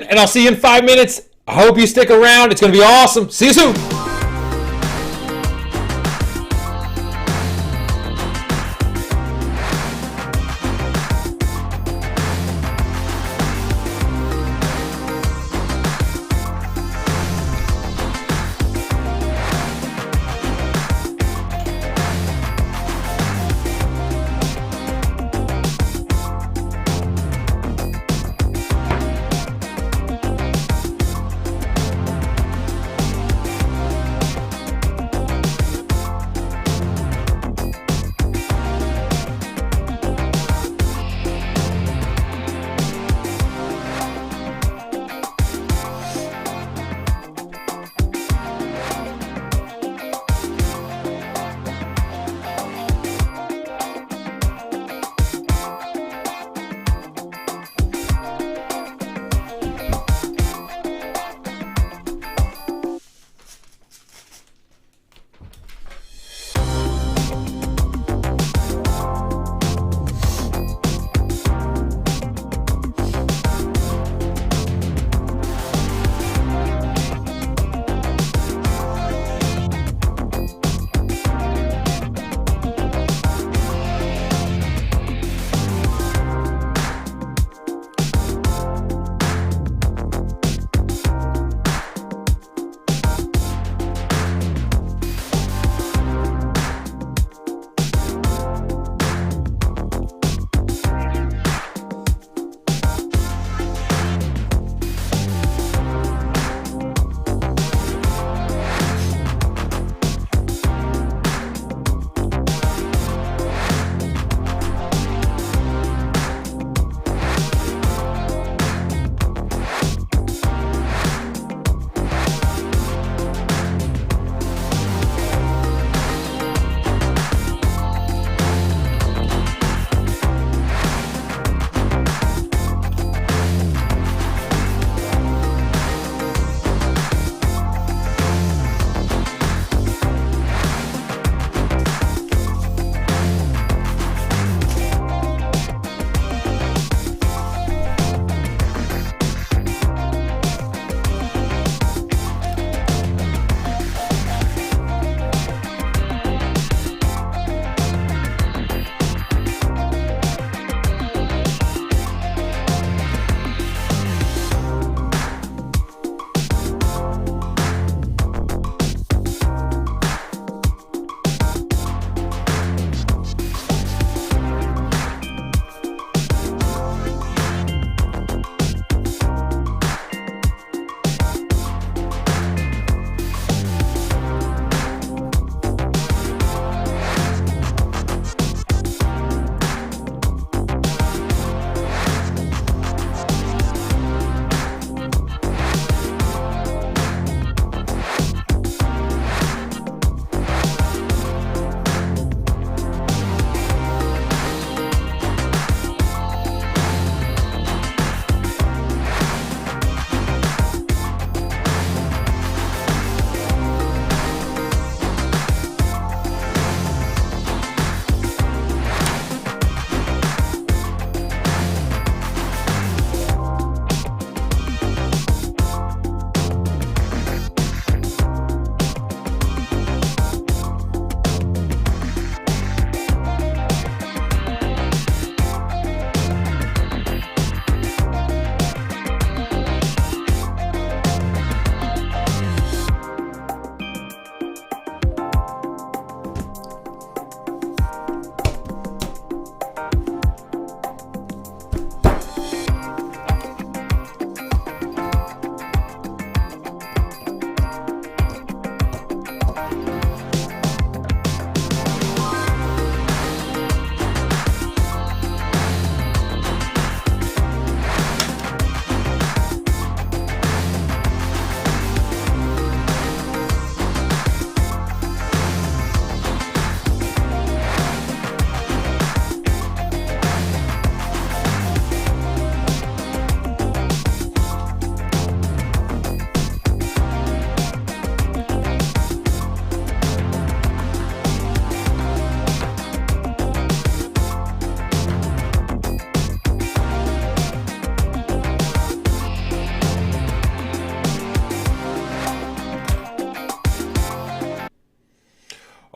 and I'll see you in 5 minutes. I hope you stick around. It's going to be awesome. See you soon.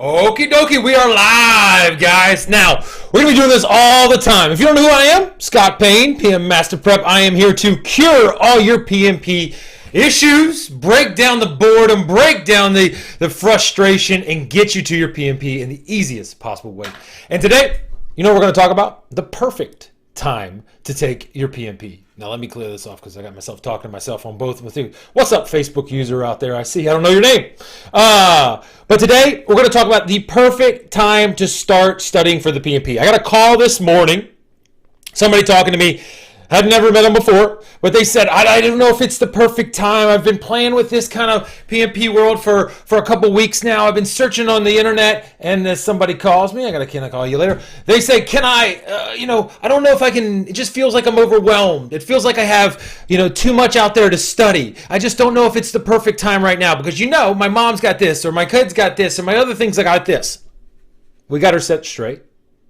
Okie dokie, we are live, guys. Now, we're going to be doing this all the time. If you don't know who I am, Scott Payne, PM Master Prep. I am here to cure all your PMP issues, break down the boredom, break down the frustration, and get you to your PMP in the easiest possible way. And today, you know what we're going to talk about? The perfect time to take your PMP. Now, let me clear this off because I got myself talking to myself on both with you. What's up, Facebook user out there? I see. I don't know your name. But today, we're going to talk about the perfect time to start studying for the PMP. I got a call this morning. Somebody talking to me. Had never met them before, but they said, I don't know if it's the perfect time. I've been playing with this kind of PMP world for a couple weeks now. I've been searching on the internet, and somebody calls me. Can I call you later? They say, can I, I don't know if I can. It just feels like I'm overwhelmed. It feels like I have, too much out there to study. I just don't know if it's the perfect time right now because, my mom's got this, or my kid's got this, or my other things I got this. We got her set straight,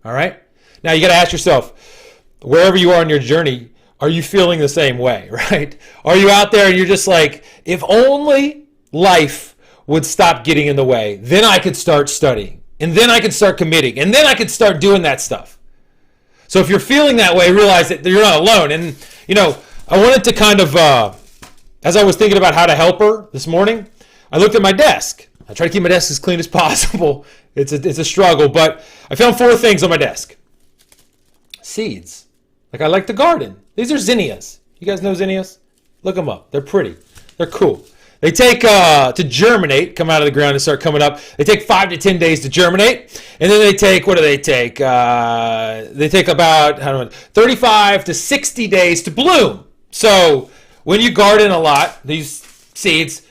all right? Now, you got to ask yourself, wherever you are in your journey, are you feeling the same way, right? Are you out there and you're just like, if only life would stop getting in the way, then I could start studying, and then I could start committing, and then I could start doing that stuff. So if you're feeling that way, realize that you're not alone. And, I wanted to kind of, as I was thinking about how to help her this morning, I looked at my desk. I try to keep my desk as clean as possible. It's a struggle, but I found 4 things on my desk. Seeds. Like I like the garden. These are zinnias. You guys know zinnias? Look them up. They're pretty. They're cool. They take, to germinate, come out of the ground and start coming up, they take 5 to 10 days to germinate. And then they take, what do they take? They take about 35 to 60 days to bloom. So when you garden a lot, these seeds,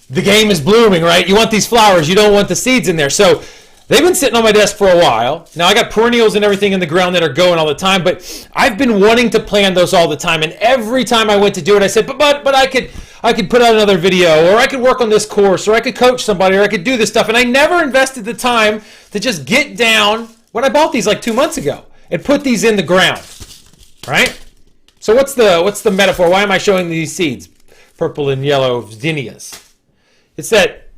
the game is blooming, right? You want these flowers. You don't want the seeds in there. So they've been sitting on my desk for a while. Now, I got perennials and everything in the ground that are going all the time, but I've been wanting to plant those all the time. And every time I went to do it, I said, but I could put out another video, or I could work on this course, or I could coach somebody, or I could do this stuff. And I never invested the time to just get down when I bought these like 2 months ago and put these in the ground, right? So what's the metaphor? Why am I showing these seeds, purple and yellow zinnias? It's that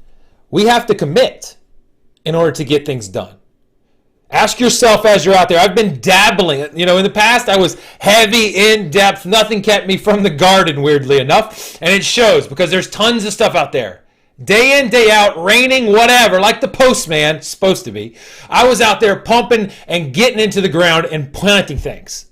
we have to commit in order to get things done. Ask yourself as you're out there. I've been dabbling. In the past, I was heavy, in depth. Nothing kept me from the garden, weirdly enough. And it shows because there's tons of stuff out there. Day in, day out, raining, whatever, like the postman, supposed to be. I was out there pumping and getting into the ground and planting things.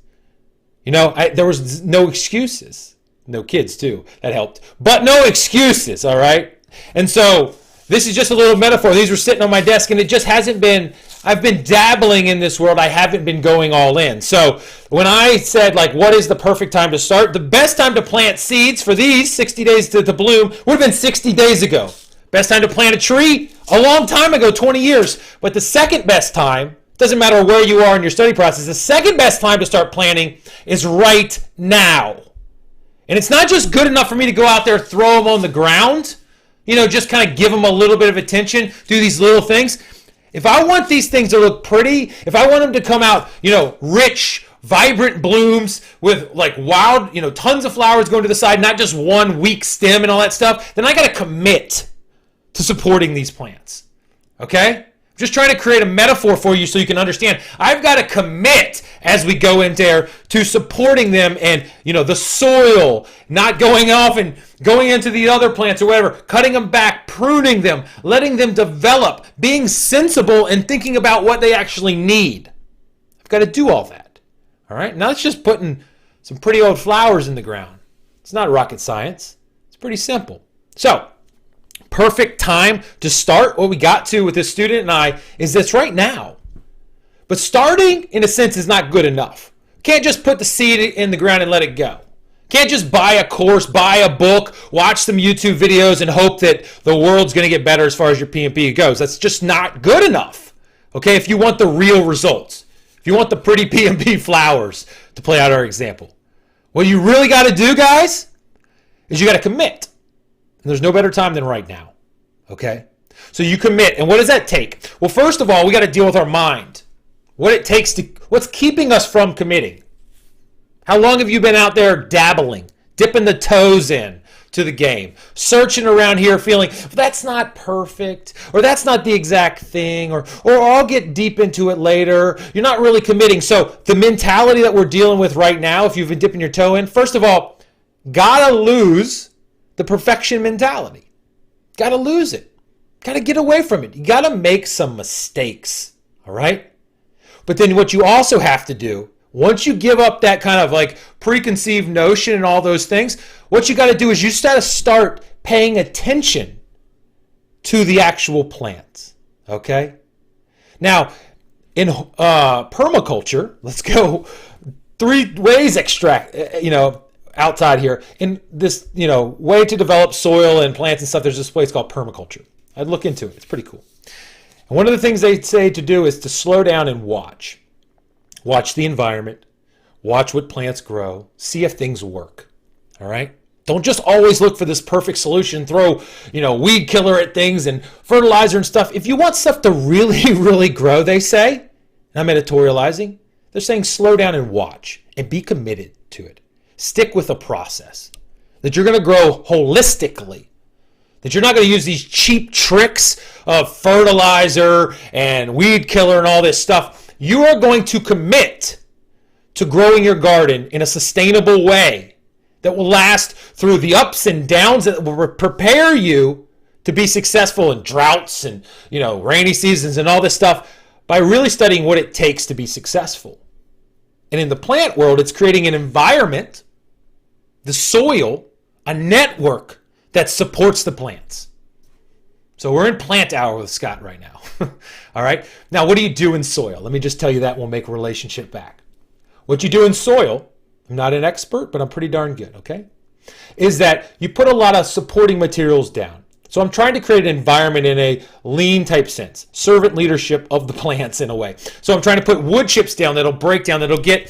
There was no excuses. No kids, too. That helped. But no excuses, all right? And so this is just a little metaphor. These were sitting on my desk, and it just hasn't been, I've been dabbling in this world. I haven't been going all in. So when I said, what is the perfect time to start? The best time to plant seeds for these 60 days to bloom would have been 60 days ago. Best time to plant a tree? A long time ago, 20 years. But the second best time, doesn't matter where you are in your study process, the second best time to start planting is right now. And it's not just good enough for me to go out there, throw them on the ground, just kind of give them a little bit of attention, do these little things. If I want these things to look pretty, if I want them to come out, rich, vibrant blooms with wild, tons of flowers going to the side, not just one weak stem and all that stuff, then I got to commit to supporting these plants. Okay? I'm just trying to create a metaphor for you so you can understand. I've got to commit as we go in there to supporting them and, the soil, not going off and going into the other plants or whatever, cutting them back, pruning them, letting them develop, being sensible and thinking about what they actually need. I've got to do all that. All right? Now it's just putting some pretty old flowers in the ground. It's not rocket science. It's pretty simple. So, perfect time to start, what we got to with this student and I, is this right now. But starting, in a sense, is not good enough. Can't just put the seed in the ground and let it go. Can't just buy a course, buy a book, watch some YouTube videos, and hope that the world's going to get better as far as your PMP goes. That's just not good enough, okay, if you want the real results. If you want the pretty PMP flowers, to play out our example. What you really got to do, guys, is you got to commit. And there's no better time than right now, okay? So you commit. And what does that take? Well, first of all, we got to deal with our mind. What's keeping us from committing? How long have you been out there dabbling, dipping the toes in, to the game. Searching around here feeling, that's not perfect, or that's not the exact thing, or I'll get deep into it later. You're not really committing. So the mentality that we're dealing with right now, if you've been dipping your toe in, first of all, gotta lose the perfection mentality. Gotta lose it. Gotta get away from it. You gotta make some mistakes, all right? But then what you also have to do, once you give up that kind of like preconceived notion and all those things, what you got to do is you just got to start paying attention to the actual plants. Okay? Now, in permaculture, let's go 3 ways outside here. In this, way to develop soil and plants and stuff, there's this place called permaculture. I'd look into it. It's pretty cool. And one of the things they say to do is to slow down and watch. Watch the environment, watch what plants grow, see if things work, all right? Don't just always look for this perfect solution, throw, weed killer at things and fertilizer and stuff. If you want stuff to really, really grow, they say, and I'm editorializing, they're saying slow down and watch and be committed to it. Stick with a process that you're going to grow holistically, that you're not going to use these cheap tricks of fertilizer and weed killer and all this stuff. You are going to commit to growing your garden in a sustainable way that will last through the ups and downs, that will prepare you to be successful in droughts and, rainy seasons and all this stuff by really studying what it takes to be successful. And in the plant world, it's creating an environment, the soil, a network that supports the plants. So we're in plant hour with Scott right now. All right. Now, what do you do in soil? Let me just tell you that will make a relationship back. What you do in soil, I'm not an expert, but I'm pretty darn good, okay, is that you put a lot of supporting materials down. So I'm trying to create an environment in a lean type sense, servant leadership of the plants in a way. So I'm trying to put wood chips down that'll break down, that'll get,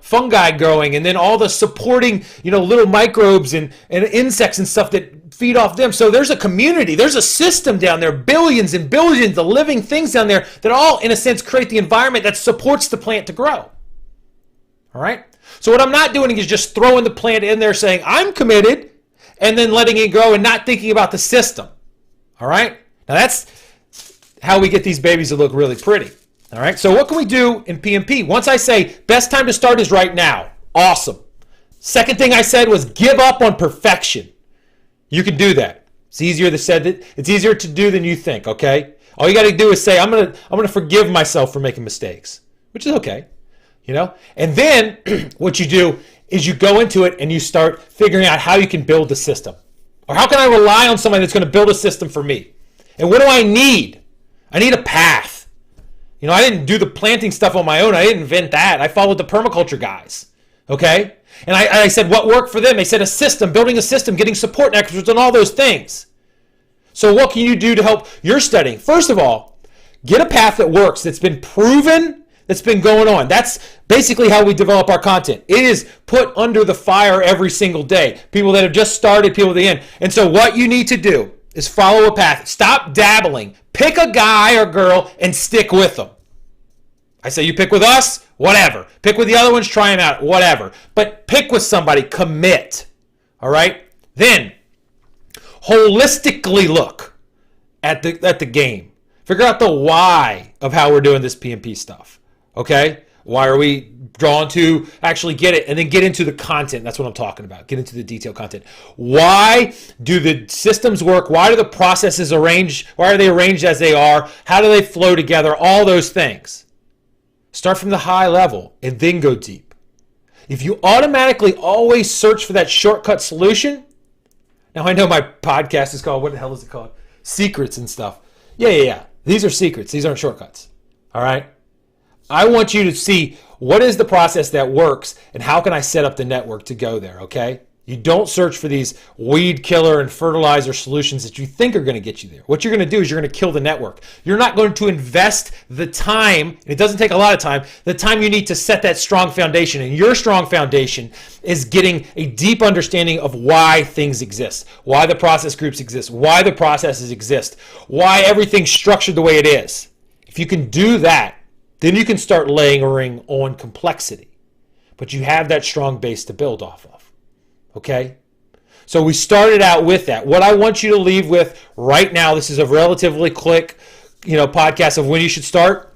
fungi growing, and then all the supporting, little microbes and insects and stuff that feed off them. So there's a community, there's a system down there, billions and billions of living things down there that all, in a sense, create the environment that supports the plant to grow. All right? So what I'm not doing is just throwing the plant in there saying, I'm committed, and then letting it grow and not thinking about the system. All right? Now that's how we get these babies to look really pretty. All right? So what can we do in PMP? Once I say best time to start is right now. Awesome. Second thing I said was give up on perfection. You can do that. It's easier to do than you think, okay? All you got to do is say, I'm gonna forgive myself for making mistakes, which is okay, And then what you do is you go into it and you start figuring out how you can build the system. Or how can I rely on somebody that's going to build a system for me? And what do I need? I need a path. I didn't do the planting stuff on my own. I didn't invent that. I followed the permaculture guys, okay? And I said, what worked for them? They said a system, building a system, getting support experts, and all those things. So what can you do to help your studying? First of all, get a path that works, that's been proven, that's been going on. That's basically how we develop our content. It is put under the fire every single day. People that have just started, people at the end. And so what you need to do is follow a path. Stop dabbling. Pick a guy or girl and stick with them. I say you pick with us, whatever. Pick with the other ones, try them out, whatever. But pick with somebody, commit. All right? Then, holistically look at the game. Figure out the why of how we're doing this PMP stuff. Okay? Why are we drawn to actually get it? And then get into the content. That's what I'm talking about. Get into the detailed content. Why do the systems work? Why do the processes arrange? Why are they arranged as they are? How do they flow together? All those things. Start from the high level and then go deep. If you automatically always search for that shortcut solution, now I know my podcast is called, what the hell is it called? Secrets and stuff. Yeah. These are secrets. These aren't shortcuts. All right? I want you to see what is the process that works and how can I set up the network to go there, okay? You don't search for these weed killer and fertilizer solutions that you think are going to get you there. What you're going to do is you're going to kill the network. You're not going to invest the time, it doesn't take a lot of time, the time you need to set that strong foundation. And your strong foundation is getting a deep understanding of why things exist, why the process groups exist, why the processes exist, why everything's structured the way it is. If you can do that, then you can start layering on complexity. But you have that strong base to build off of. Okay? So we started out with that. What I want you to leave with right now, this is a relatively quick, podcast of when you should start.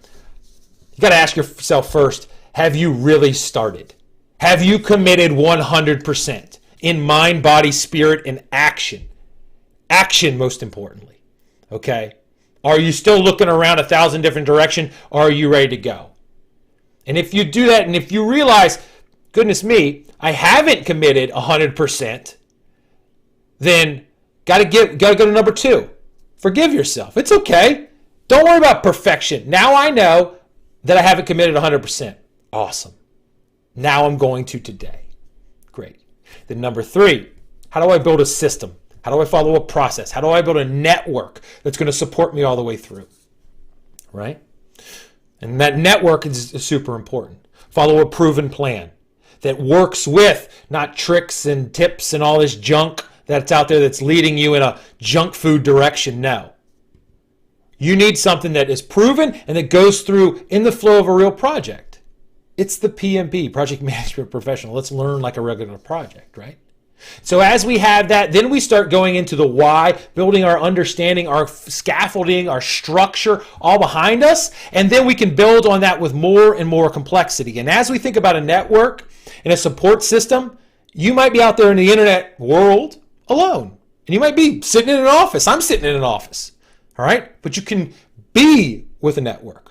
You got to ask yourself first, have you really started? Have you committed 100% in mind, body, spirit, and action? Action, most importantly. Okay? Are you still looking around 1,000 different directions, or are you ready to go? And if you do that, and if you realize, goodness me, I haven't committed 100%, then gotta go to number 2. Forgive yourself. It's okay. Don't worry about perfection. Now I know that I haven't committed 100%. Awesome. Now I'm going to today. Great. Then number 3, how do I build a system? How do I follow a process? How do I build a network that's going to support me all the way through? Right? And that network is super important. Follow a proven plan that works with, not tricks and tips and all this junk that's out there that's leading you in a junk food direction. No. You need something that is proven and that goes through in the flow of a real project. It's the PMP, Project Management Professional. Let's learn like a regular project, right? So as we have that, then we start going into the why, building our understanding, our scaffolding, our structure all behind us, and then we can build on that with more and more complexity. And as we think about a network and a support system, you might be out there in the internet world alone, and you might be sitting in an office. I'm sitting in an office, all right? But you can be with a network.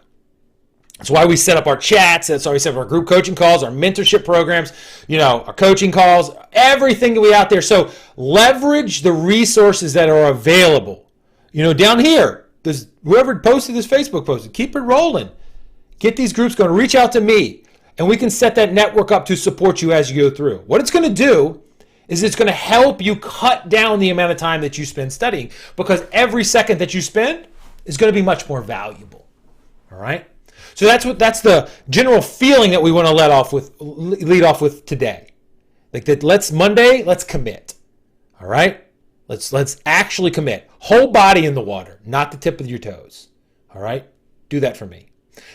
That's why we set up our chats. That's why we set up our group coaching calls, our mentorship programs, our coaching calls, everything that we out there. So leverage the resources that are available. Down here, whoever posted this Facebook post, keep it rolling. Get these groups going. Reach out to me, and we can set that network up to support you as you go through. What it's going to do is it's going to help you cut down the amount of time that you spend studying, because every second that you spend is going to be much more valuable. All right? So that's the general feeling that we want to lead off with today. Like that, let's commit. All right? Let's actually commit. Whole body in the water, not the tip of your toes. All right? Do that for me.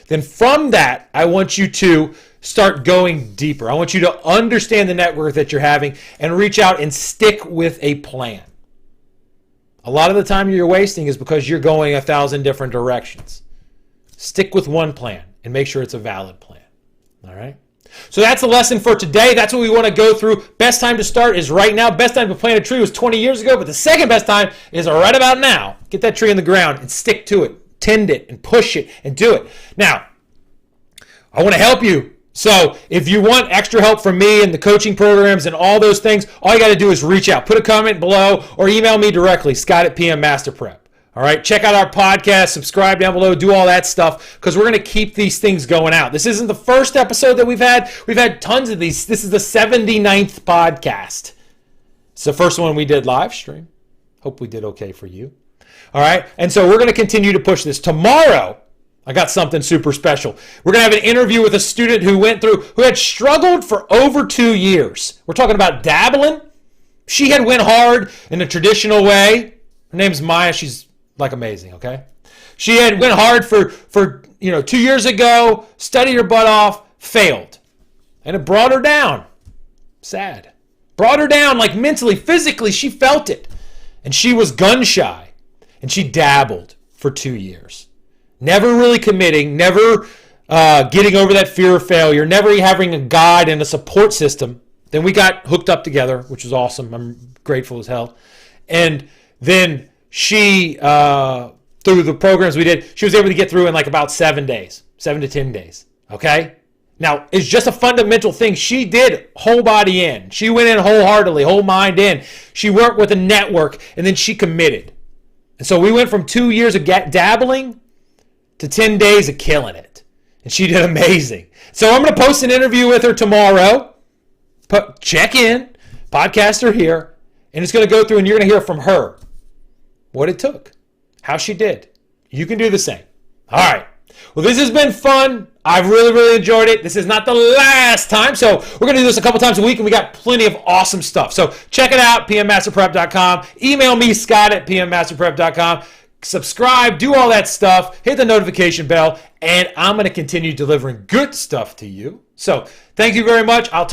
Then from that, I want you to start going deeper. I want you to understand the network that you're having and reach out and stick with a plan. A lot of the time you're wasting is because you're going 1,000 different directions. Stick with one plan and make sure it's a valid plan. All right? So that's the lesson for today. That's what we want to go through. Best time to start is right now. Best time to plant a tree was 20 years ago, but the second best time is right about now. Get that tree in the ground and stick to it. Tend it and push it and do it. Now, I want to help you. So if you want extra help from me and the coaching programs and all those things, all you got to do is reach out. Put a comment below or email me directly, Scott@PMMasterPrep. All right, check out our podcast, subscribe down below, do all that stuff, because we're going to keep these things going out. This isn't the first episode that we've had. We've had tons of these. This is the 79th podcast. It's the first one we did live stream. Hope we did okay for you. All right, and so we're going to continue to push this. Tomorrow, I got something super special. We're going to have an interview with a student who had struggled for over 2 years. We're talking about dabbling. She had went hard in a traditional way. Her name's Maya. She's amazing, okay? She had went hard for 2 years ago, studied her butt off, failed. And it brought her down. Sad. Brought her down mentally, physically, she felt it. And she was gun shy. And she dabbled for 2 years. Never really committing, never getting over that fear of failure, never having a guide and a support system. Then we got hooked up together, which was awesome. I'm grateful as hell. And then she, through the programs we did, she was able to get through in about 7 days, 7 to 10 days. Okay? Now, it's just a fundamental thing. She did whole body in. She went in wholeheartedly, whole mind in. She worked with a network, and then she committed. And so we went from 2 years of dabbling to 10 days of killing it. And she did amazing. So I'm going to post an interview with her tomorrow. Check in. Podcaster here. And it's going to go through, and you're going to hear from her what it took, how she did. You can do the same. All right. Well, this has been fun. I've really, really enjoyed it. This is not the last time. So we're going to do this a couple times a week, and we got plenty of awesome stuff. So check it out, pmmasterprep.com. Email me, Scott@pmmasterprep.com. Subscribe, do all that stuff. Hit the notification bell, and I'm going to continue delivering good stuff to you. So thank you very much. I'll talk